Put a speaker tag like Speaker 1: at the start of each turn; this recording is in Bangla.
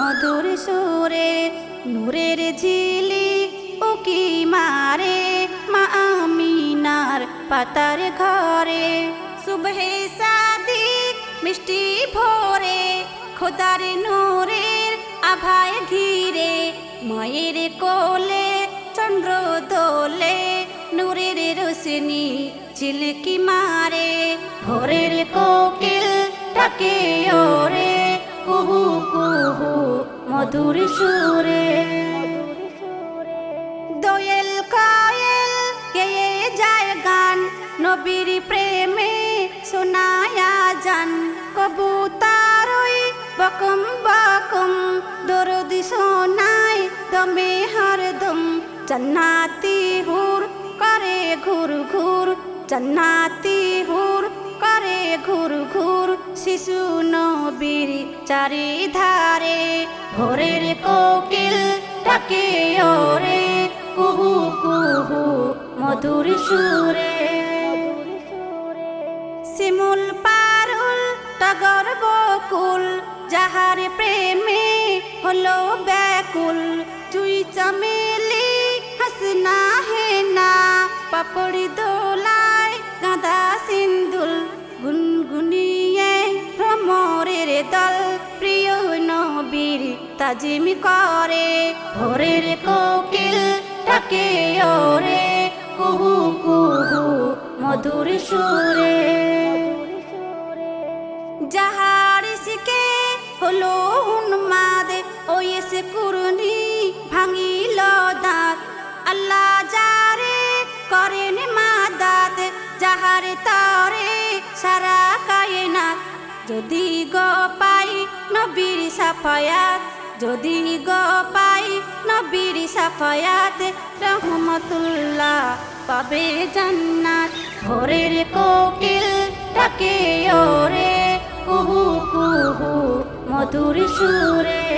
Speaker 1: মধুর সুরে নূরের ঝিলিক উকি মারে মা আমিনার পাতার ঘরে সুবহে সাদিক মিষ্টি ভোরে খোদার নূরের আভায় ঘিরে মায়ের কোলে চন্দ্র দোলে নূরের রোশনি ঝিলকি মারে ভোরের কোকিল ডাকে ওরে কুহু কুহু মধুর সুরে দোয়েল কোয়েল গেয়ে যায় গান নবীর প্রেমে শোনায়া যান কবুতরই বকম বকম দরুদ শোনায় দমে হরদম জান্নাতি হুর করে ঘুর ঘুর জান্নাতি হুর করে ঘুর ঘুর শিশু নবীর চারিধারে ভোরের কোকিল ডাকে ওরে কুহু কুহু মধুর সুরে শিমুল পারুল টগর বকুল যাহার প্রেমে হলো ব্যাকুল চুই চমেলি হাসনা হেনা পাপড়ি দোলায় গাঁদা সিন্দুল গুনগুনিয়ে ভ্রমরের দল প্রিয় নবীর তাজিম করে ভোরের কোকিল ডাকে ওরে কুহু কুহু মধুর সুরে যাহার শিকে হলো উন্মাদ ওয়েস কুরনি ভাঙিল দাঁত আল্লাহ যারে করেন মাদাত যাহার তরে সারা কায়নাত যদি গো পাই নবীর সাফায়াত যদি গো পাই নবীর সাফায়াত রহমতুল্লাহ পাবে জান্নাত ভোরের কোকিল ডাকে ওরে কুহু কুহু মধুর সুরে।